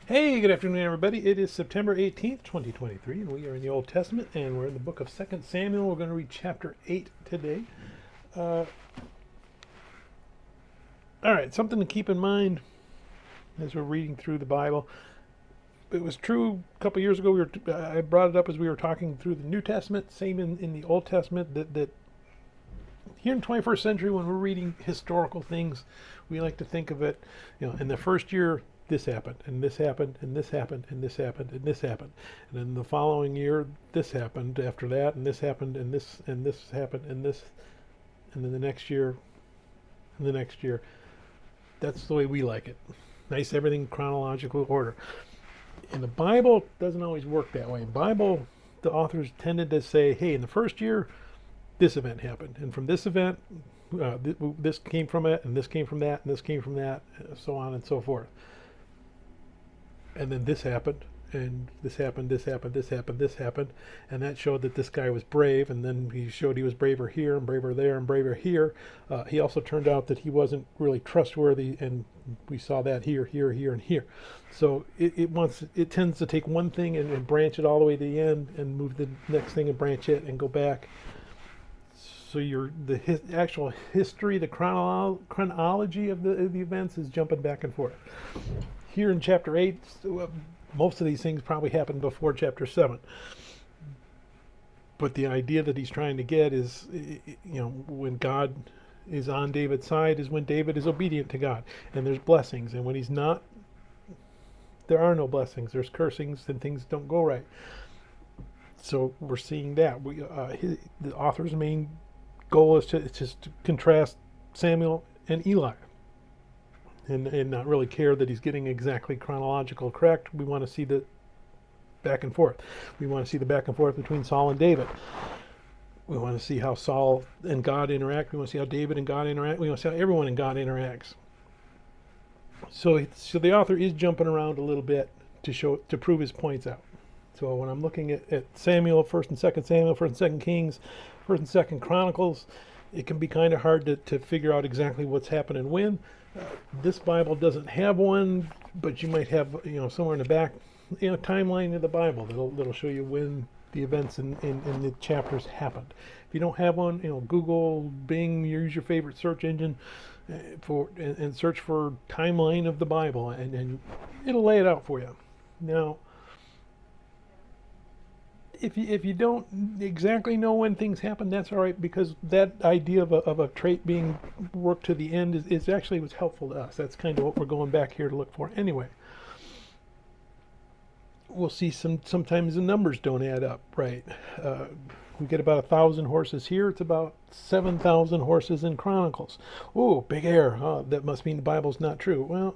Hey, good afternoon, everybody. It is September 18th, 2023, and we are in the Old Testament, and we're in the book of 2 Samuel. We're going to read chapter 8 today. Uh, all right, something to keep in mind as we're reading through the Bible. It was true a couple years ago. I brought it up as we were talking through the New Testament, same in the Old Testament, that here in the 21st century, when we're reading historical things, we like to think of it, in the first year, this happened, and this happened, and this happened, and this happened, and this happened. And then the following year, this happened after that, and this happened, and this happened, and this, and then the next year, and the next year. That's the way we like it. Nice, everything in chronological order. In the Bible, it doesn't always work that way. In the Bible, the authors tended to say, hey, in the first year, this event happened, and from this event, this came from it, and this came from that, and this came from that, so on and so forth. And then this happened, and this happened, this happened, this happened, this happened, and that showed that this guy was brave, and then he showed he was braver here, and braver there, and braver here. He also turned out that he wasn't really trustworthy, and we saw that here, here, here, and here. So it tends to take one thing and branch it all the way to the end, and move the next thing and branch it, and go back. So actual history, the chronology of the events is jumping back and forth. Here in chapter 8, most of these things probably happened before chapter 7. But the idea that he's trying to get is, when God is on David's side is when David is obedient to God. And there's blessings. And when he's not, there are no blessings. There's cursings and things don't go right. So we're seeing that. The author's main goal is to contrast Samuel and Eli. And not really care that he's getting exactly chronological correct. We want to see the back and forth. We want to see the back and forth between Saul and David. We want to see how Saul and God interact. We want to see how David and God interact. We want to see how everyone and God interacts. So the author is jumping around a little bit to prove his points out. So when I'm looking at Samuel, 1st and 2nd Samuel, 1st and 2nd Kings, 1st and 2nd Chronicles, it can be kind of hard to figure out exactly what's happening when. This Bible doesn't have one, but you might have, somewhere in the back, timeline of the Bible that'll show you when the events in the chapters happened. If you don't have one, Google, Bing, use your favorite search engine and search for timeline of the Bible, and it'll lay it out for you. Now, if you don't exactly know when things happen, that's all right, because that idea of a trait being worked to the end is actually was helpful to us. That's kind of what we're going back here to look for anyway. We'll see sometimes the numbers don't add up, right? We get about 1,000 horses here. It's about 7,000 horses in Chronicles. Oh, big error. Oh, that must mean the Bible's not true. Well,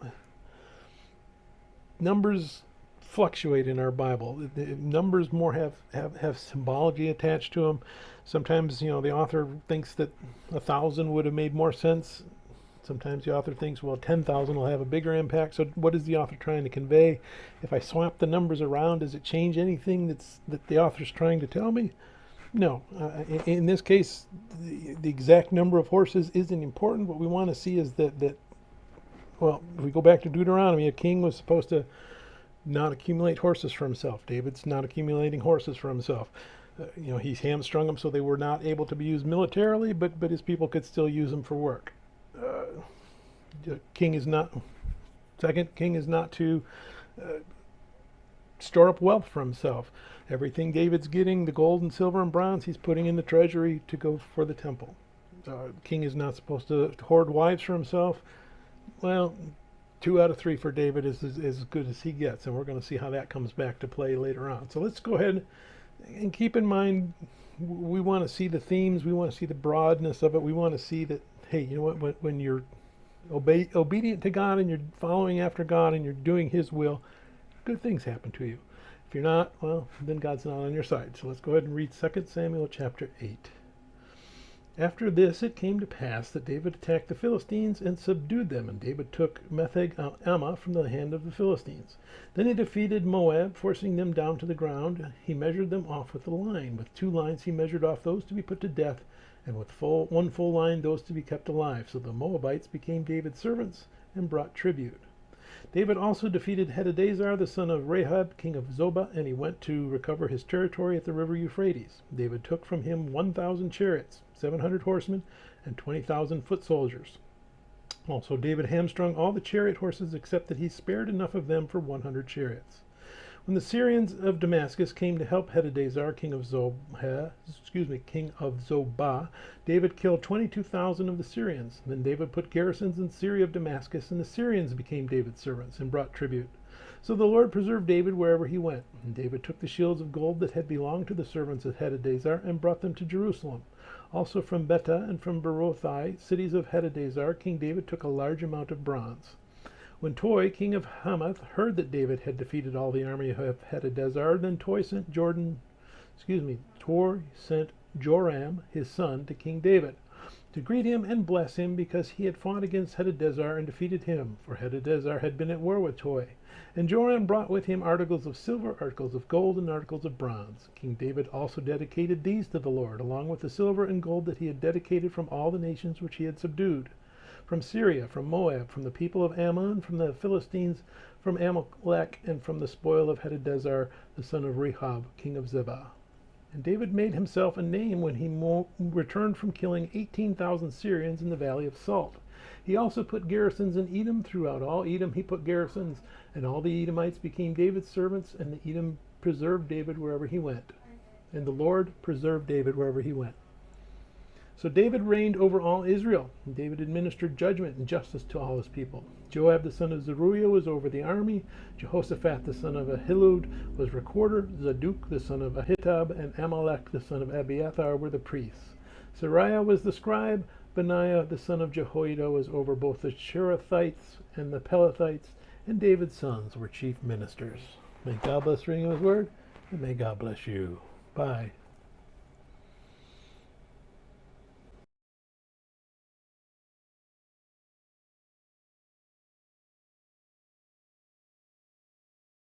numbers fluctuate in our Bible. The numbers more have symbology attached to them. Sometimes, the author thinks that 1,000 would have made more sense. Sometimes the author thinks, well, 10,000 will have a bigger impact. So what is the author trying to convey? If I swap the numbers around, does it change anything that the author's trying to tell me? No. In this case, the exact number of horses isn't important. What we want to see is that if we go back to Deuteronomy, a king was supposed to not accumulate horses for himself. David's not accumulating horses for himself. He's hamstrung them so they were not able to be used militarily, but his people could still use them for work. King is not to store up wealth for himself. Everything David's getting, the gold and silver and bronze, he's putting in the treasury to go for the temple. King is not supposed to hoard wives for himself. Well, 2 out of 3 for David is as good as he gets, and we're going to see how that comes back to play later on. So let's go ahead and keep in mind, we want to see the themes, we want to see the broadness of it, we want to see that, hey, you know what, when you're obedient to God and you're following after God and you're doing His will, good things happen to you. If you're not, well, then God's not on your side. So let's go ahead and read 2 Samuel chapter 8. After this it came to pass that David attacked the Philistines and subdued them, and David took Metheg-ammah from the hand of the Philistines. Then he defeated Moab, forcing them down to the ground. He measured them off with a line. With 2 lines he measured off those to be put to death, and with one full line those to be kept alive. So the Moabites became David's servants and brought tribute. David also defeated Hadadezer, the son of Rahab, king of Zobah, and he went to recover his territory at the river Euphrates. David took from him 1,000 chariots, 700 horsemen, and 20,000 foot soldiers. Also, David hamstrung all the chariot horses except that he spared enough of them for 100 chariots. When the Syrians of Damascus came to help Hadadezer, king of Zobah, David killed 22,000 of the Syrians. Then David put garrisons in Syria of Damascus, and the Syrians became David's servants and brought tribute. So the Lord preserved David wherever he went. And David took the shields of gold that had belonged to the servants of Hadadezer and brought them to Jerusalem. Also from Betah and from Berothai, cities of Hadadezer, King David took a large amount of bronze. When Toi, king of Hamath, heard that David had defeated all the army of Hadadezer, then Toi sent Joram, his son, to King David, to greet him and bless him, because he had fought against Hadadezer and defeated him, for Hadadezer had been at war with Toi. And Joram brought with him articles of silver, articles of gold, and articles of bronze. King David also dedicated these to the Lord, along with the silver and gold that he had dedicated from all the nations which he had subdued, from Syria, from Moab, from the people of Ammon, from the Philistines, from Amalek, and from the spoil of Hadadezer, the son of Rehab, king of Zebah. And David made himself a name when he returned from killing 18,000 Syrians in the valley of Salt. He also put garrisons in Edom. Throughout all Edom he put garrisons, and all the Edomites became David's servants, and the Edom preserved David wherever he went. And the Lord preserved David wherever he went. So David reigned over all Israel, and David administered judgment and justice to all his people. Joab the son of Zeruiah was over the army. Jehoshaphat the son of Ahilud was recorder. Zadok the son of Ahitub and Amalek the son of Abiathar were the priests. Sariah was the scribe. Benaiah the son of Jehoiada was over both the Cherethites and the Pelethites, and David's sons were chief ministers. May God bless the reading of his word, and may God bless you. Bye.